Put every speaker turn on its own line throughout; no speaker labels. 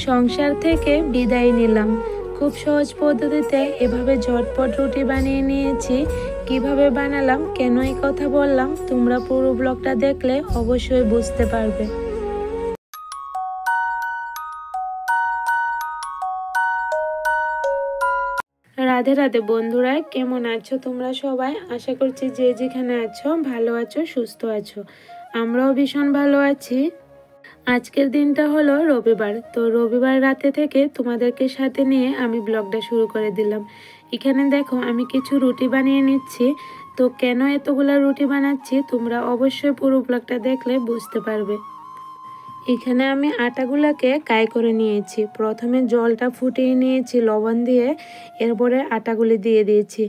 সংসার থেকে বিদায় নিলাম। খুব সহজ পদ্ধতিতে এভাবে ঝটপট রুটি বানিয়ে নিয়েছি। কিভাবে বানালাম, কেন এই কথা বললাম, তোমরা পুরো ব্লগটা দেখলে অবশ্যই বুঝতে পারবে। রাধে রাধে বন্ধুরা, কেমন আছো তোমরা সবাই? আশা করছি যে যেখানে আছো ভালো আছো, সুস্থ আছো। আমরাও ভীষণ ভালো আছি। আজকের দিনটা হলো রবিবার। তো রবিবার রাতে থেকে তোমাদেরকে সাথে নিয়ে আমি ব্লগটা শুরু করে দিলাম। এখানে দেখো আমি কিছু রুটি বানিয়ে নিচ্ছি। তো কেন এতগুলা রুটি বানাচ্ছি তোমরা অবশ্যই পুরো ব্লগটা দেখলে বুঝতে পারবে। এখানে আমি আটাগুলাকে কাই করে নিয়েছি। প্রথমে জলটা ফুটিয়ে নিয়েছি লবণ দিয়ে, এরপরে আটাগুলি দিয়ে দিয়েছি।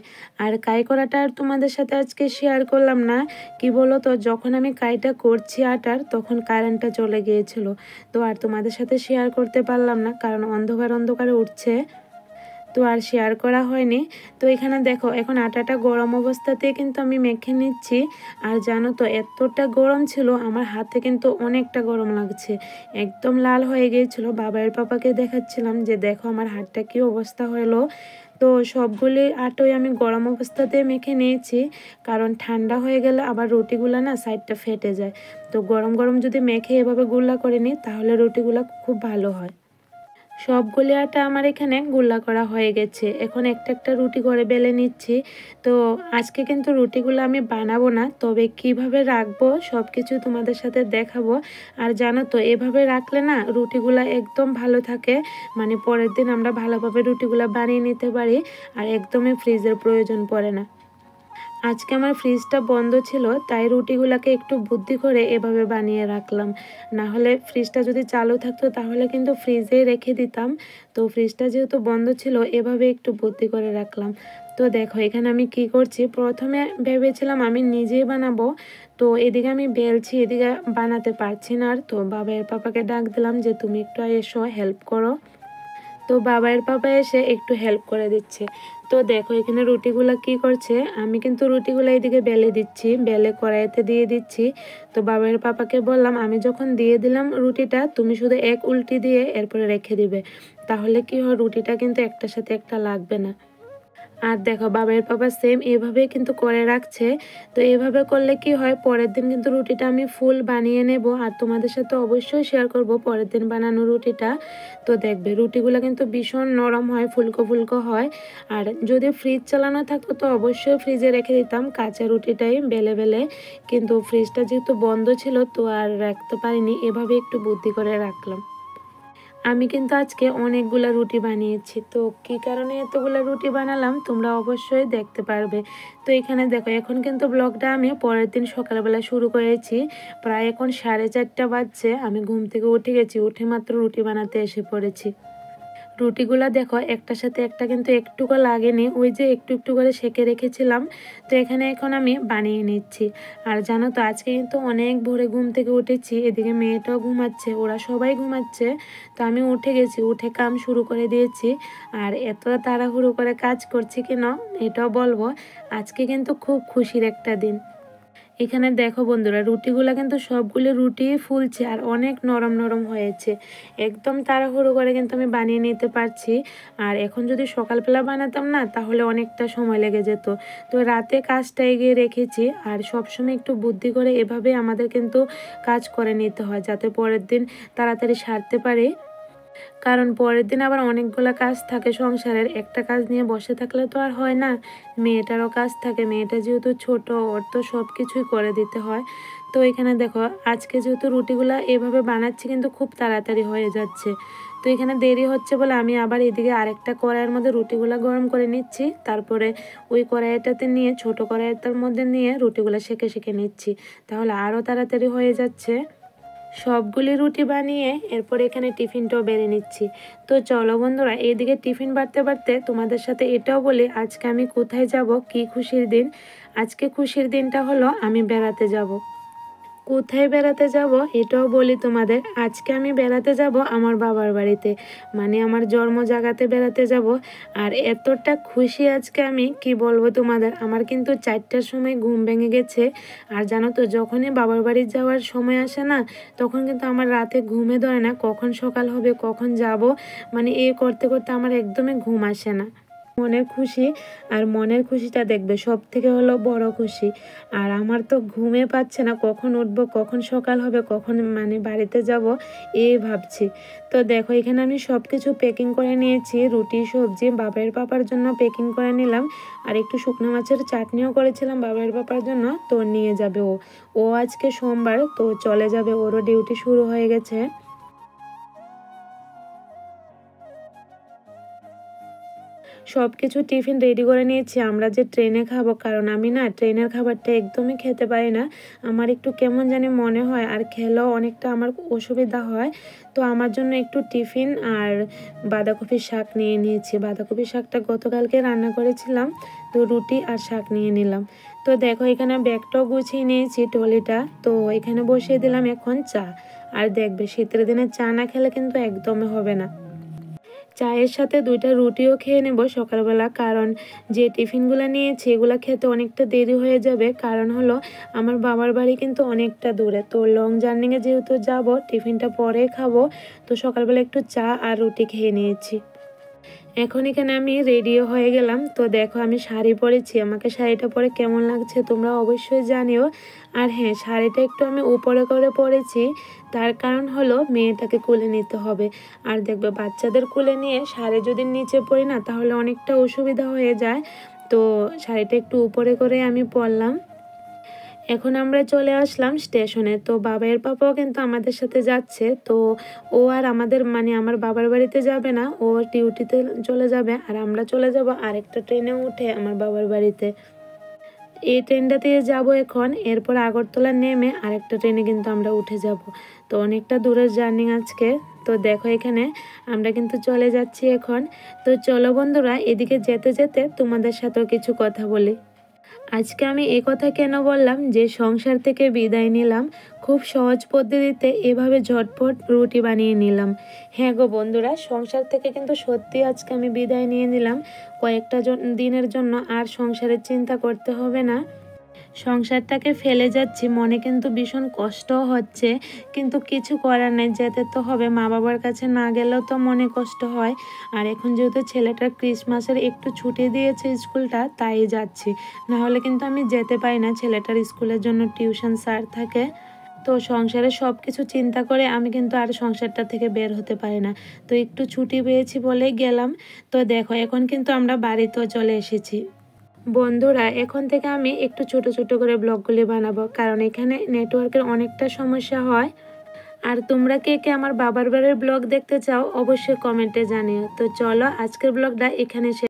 আর কাই করাটা আর তোমাদের সাথে আজকে শেয়ার করলাম না। কি বলো তো, যখন আমি কাইটা করছি আটার, তখন কারেন্টটা চলে গিয়েছিল। তো আর তোমাদের সাথে শেয়ার করতে পারলাম না, কারণ অন্ধকার অন্ধকারে উঠছে, তো আর শেয়ার করা হয়নি। তো এখানে দেখো এখন আটাটা গরম অবস্থাতে কিন্তু আমি মেখে নিচ্ছি। আর জানো তো, এতটা গরম ছিল আমার হাতে, কিন্তু অনেকটা গরম লাগছে, একদম লাল হয়ে গিয়েছিল। বাবার পাপাকে দেখাচ্ছিলাম যে দেখো আমার হাতটা কি অবস্থা হলো। তো সবগুলি আটোই আমি গরম অবস্থাতে মেখে নিয়েছি, কারণ ঠান্ডা হয়ে গেলে আবার রুটিগুলো না সাইডটা ফেটে যায়। তো গরম গরম যদি মেখে এভাবে গুল্লা করে নিই, তাহলে রুটিগুলো খুব ভালো হয়। সবগুলি আটা আমার এখানে গুল্লা করা হয়ে গেছে। এখন একটা একটা রুটি করে বেলে নিচ্ছি। তো আজকে কিন্তু রুটিগুলো আমি বানাবো না, তবে কিভাবে রাখবো সব কিছু তোমাদের সাথে দেখাবো। আর জানো তো, এভাবে রাখলে না রুটিগুলো একদম ভালো থাকে, মানে পরের দিন আমরা ভালোভাবে রুটিগুলো বানিয়ে নিতে পারি, আর একদমই ফ্রিজের প্রয়োজন পড়ে না। আজকে আমার ফ্রিজটা বন্ধ ছিল, তাই রুটিগুলোকে একটু বুদ্ধি করে এভাবে বানিয়ে রাখলাম। না হলে ফ্রিজটা যদি চালু থাকতো তাহলে কিন্তু ফ্রিজেই রেখে দিতাম। তো ফ্রিজটা যেহেতু বন্ধ ছিল, এভাবে একটু বুদ্ধি করে রাখলাম। তো দেখো এখানে আমি কি করছি, প্রথমে ভেবেছিলাম আমি নিজেই বানাবো। তো এদিকে আমি বেলছি, এদিকে বানাতে পারছি না। আর তো বাবার পাপাকে ডাক দিলাম যে তুমি একটু এসো, হেল্প করো। তো বাবার পাপা এসে একটু হেল্প করে দিচ্ছে। তো দেখো এখানে রুটিগুলা কি করছে, আমি কিন্তু রুটিগুলা এদিকে বেলে দিচ্ছি, বেলে কড়াইতে দিয়ে দিচ্ছি। তো বাবার পাপাকে বললাম আমি যখন দিয়ে দিলাম রুটিটা, তুমি শুধু এক উল্টি দিয়ে এরপরে রেখে দিবে, তাহলে কি হয় রুটিটা কিন্তু একটার সাথে একটা লাগবে না। আর দেখো বাবার পাপা সেম এভাবে কিন্তু করে রাখছে। তো এভাবে করলে কি হয়, পরের দিন কিন্তু রুটিটা আমি ফুল বানিয়ে নেব, আর তোমাদের সাথে অবশ্যই শেয়ার করব পরের দিন বানানো রুটিটা। তো দেখবে রুটিগুলো কিন্তু ভীষণ নরম হয়, ফুলকো ফুলকো হয়। আর যদি ফ্রিজ চালানো থাকতো তো অবশ্যই ফ্রিজে রেখে দিতাম কাঁচা রুটিটাই বেলে বেলে, কিন্তু ফ্রিজটা যেহেতু বন্ধ ছিল তো আর রাখতে পারিনি, এভাবে একটু বুদ্ধি করে রাখলাম। আমি কিন্তু আজকে অনেকগুলা রুটি বানিয়েছি। তো কী কারণে এতগুলা রুটি বানালাম তোমরা অবশ্যই দেখতে পারবে। তো এখানে দেখো এখন কিন্তু ব্লগটা আমি পরের দিন সকালবেলা শুরু করেছি। প্রায় এখন 4:30 বাজছে, আমি ঘুম থেকে উঠে গেছি, উঠে মাত্র রুটি বানাতে এসে পড়েছি। রুটিগুলা দেখো একটার সাথে একটা কিন্তু একটুকু লাগেনি, ওই যে একটু একটু করে সেঁকে রেখেছিলাম। তো এখানে এখন আমি বানিয়ে নিচ্ছি। আর জানো তো আজকে কিন্তু অনেক ভোরে ঘুম থেকে উঠেছি, এদিকে মেয়েটাও ঘুমাচ্ছে, ওরা সবাই ঘুমাচ্ছে। তো আমি উঠে গেছি, উঠে কাম শুরু করে দিয়েছি। আর এত তাড়াহুড়ো করে কাজ করছি কেন এটাও বলবো। আজকে কিন্তু খুব খুশির একটা দিন। এখানে দেখো বন্ধুরা, রুটিগুলো কিন্তু সবগুলো রুটি ফুলছে আর অনেক নরম নরম হয়েছে। একদম তাড়াহুড়ো করে কিন্তু আমি বানিয়ে নিতে পারছি। আর এখন যদি সকালবেলা বানাতাম না, তাহলে অনেকটা সময় লেগে যেত। তো রাতে কাজটা এগিয়ে রেখেছি। আর সবসময় একটু বুদ্ধি করে এভাবে আমাদের কিন্তু কাজ করে নিতে হয়, যাতে পরের দিন তাড়াতাড়ি সারতে পারি। কারণ পরের দিন আবার অনেকগুলো কাজ থাকে সংসারের, একটা কাজ নিয়ে বসে থাকলে তো আর হয় না। মেয়েটারও কাজ থাকে, মেয়েটা যেহেতু ছোট, ওর তো সব কিছুই করে দিতে হয়। তো এখানে দেখো আজকে যেহেতু রুটিগুলো এভাবে বানাচ্ছি কিন্তু খুব তাড়াতাড়ি হয়ে যাচ্ছে। তো এখানে দেরি হচ্ছে বলে আমি আবার এদিকে আরেকটা কড়াইয়ের মধ্যে রুটিগুলো গরম করে নিচ্ছি, তারপরে ওই কড়াইটাতে নিয়ে ছোট কড়াইটার মধ্যে নিয়ে রুটিগুলো সেঁকে সেঁকে নিচ্ছি, তাহলে আরও তাড়াতাড়ি হয়ে যাচ্ছে। সবগুলি রুটি বানিয়ে এরপর এখানে টিফিনটাও বেড়ে নিচ্ছি। তো চলো বন্ধুরা, এইদিকে টিফিন বাড়তে বাড়তে তোমাদের সাথে এটাও বলি আজকে আমি কোথায় যাব, কি খুশির দিন। আজকে খুশির দিনটা হলো আমি বেড়াতে যাব। কোথায় বেড়াতে যাব এটাও বলি তোমাদের। আজকে আমি বেড়াতে যাব আমার বাবার বাড়িতে, মানে আমার জন্ম জায়গাতে বেড়াতে যাব। আর এতটা খুশি আজকে আমি কি বলবো তোমাদের। আমার কিন্তু 4টার সময় ঘুম ভেঙে গেছে। আর জানো তো, যখনই বাবার বাড়ি যাওয়ার সময় আসে না, তখন কিন্তু আমার রাতে ঘুমে ধরে না, কখন সকাল হবে কখন যাব, মানে এ করতে করতে আমার একদমই ঘুম আসে না। মনের খুশি, আর মনের খুশিটা দেখবে সব থেকে হলো বড় খুশি। আর আমার তো ঘুমে পাচ্ছে না, কখন উঠবো কখন সকাল হবে কখন মানে বাড়িতে যাব এই ভাবছি। তো দেখো এখানে আমি সব কিছু প্যাকিং করে নিয়েছি, রুটি সবজি বাবার পাপার জন্য প্যাকিং করে নিলাম। আর একটু শুকনো মাছের চাটনিও করেছিলাম বাবার পাপার জন্য, তো নিয়ে যাবে ও আজকে সোমবার তো চলে যাবে, ওরও ডিউটি শুরু হয়ে গেছে। সব কিছু টিফিন রেডি করে নিয়েছি আমরা যে ট্রেনে খাবো, কারণ আমি না ট্রেনের খাবারটা একদমই খেতে পারি না। আমার একটু কেমন জানি মনে হয়, আর খেলেও অনেকটা আমার অসুবিধা হয়। তো আমার জন্য একটু টিফিন আর বাঁধাকপির শাক নিয়ে নিয়েছি। বাঁধাকপির শাকটা গতকালকে রান্না করেছিলাম, তো রুটি আর শাক নিয়ে নিলাম। তো দেখো এখানে ব্যাগটাও গুছিয়ে নিয়েছি, ট্রলিটা। তো এখানে বসিয়ে দিলাম এখন চা। আর দেখবে শীতের দিনে চা না খেলে কিন্তু একদমই হবে না। চায়ের সাথে 2টা রুটিও খেয়ে নেব সকালবেলা, কারণ যে টিফিনগুলো নিয়েছি এগুলো খেতে অনেকটা দেরি হয়ে যাবে। কারণ হলো আমার বাবার বাড়ি কিন্তু অনেকটা দূরে, তো লং জার্নিংয়ে যেহেতু যাব টিফিনটা পরে খাবো, তো সকালবেলা একটু চা আর রুটি খেয়ে নিয়েছি। এখন এখানে আমি রেডিও হয়ে গেলাম। তো দেখো আমি শাড়ি পরেছি, আমাকে শাড়িটা পরে কেমন লাগছে তোমরা অবশ্যই জানিও। আর হ্যাঁ, শাড়িটা একটু আমি উপরে করে পরেছি, তার কারণ হলো মেয়েটাকে কোলে নিতে হবে। আর দেখবে বাচ্চাদের কোলে নিয়ে শাড়ি যদি নিচে পরি না, তাহলে অনেকটা অসুবিধা হয়ে যায়। তো শাড়িটা একটু উপরে করে আমি পরলাম। এখন আমরা চলে আসলাম স্টেশনে। তো বাবার পাপাও কিন্তু আমাদের সাথে যাচ্ছে। তো ও আর আমাদের মানে আমার বাবার বাড়িতে যাবে না, ও ডিউটিতে চলে যাবে, আর আমরা চলে যাব আরেকটা ট্রেনে উঠে আমার বাবার বাড়িতে। এই ট্রেনটাতে যাব এখন, এরপর আগরতলা নেমে আরেকটা ট্রেনে কিন্তু আমরা উঠে যাব। তো অনেকটা দূরের জার্নি আজকে। তো দেখো এখানে আমরা কিন্তু চলে যাচ্ছি এখন। তো চলো বন্ধুরা, এদিকে যেতে যেতে তোমাদের সাথেও কিছু কথা বলি। আজকে আমি এ কথা কেন বললাম যে সংসার থেকে বিদায় নিলাম, খুব সহজ পদ্ধতিতে এভাবে ঝটপট রুটি বানিয়ে নিলাম। হ্যাঁ গো বন্ধুরা, সংসার থেকে কিন্তু সত্যি আজকে আমি বিদায় নিয়ে নিলাম। কয়েকটা দিনের জন্য আর সংসারের চিন্তা করতে হবে না। সংসারটাকে ফেলে যাচ্ছি, মনে কিন্তু ভীষণ কষ্টও হচ্ছে, কিন্তু কিছু করার নেই, যেতে তো হবে। মা বাবার কাছে না গেলেও তো মনে কষ্ট হয়। আর এখন যেহেতু ছেলেটার ক্রিসমাসের একটু ছুটি দিয়েছে স্কুলটা, তাই যাচ্ছি, না হলে কিন্তু আমি যেতে পারি না। ছেলেটার স্কুলের জন্য টিউশন স্যার থাকে। তো সংসারের সব কিছু চিন্তা করে আমি কিন্তু আর সংসারটা থেকে বের হতে পারি না। তো একটু ছুটি পেয়েছি বলেই গেলাম। তো দেখো এখন কিন্তু আমরা বাড়িতেও চলে এসেছি। বন্ধুরা, এখন থেকে আমি একটু ছোট ছোট করে ব্লগগুলি বানাবো, কারণ এখানে নেটওয়ার্কের অনেকটা সমস্যা হয়। আর তোমরা কে কে আমার বাবার বাড়ির ব্লগ দেখতে চাও অবশ্যই কমেন্টে জানিও। তো চলো আজকের ব্লগটা এখানে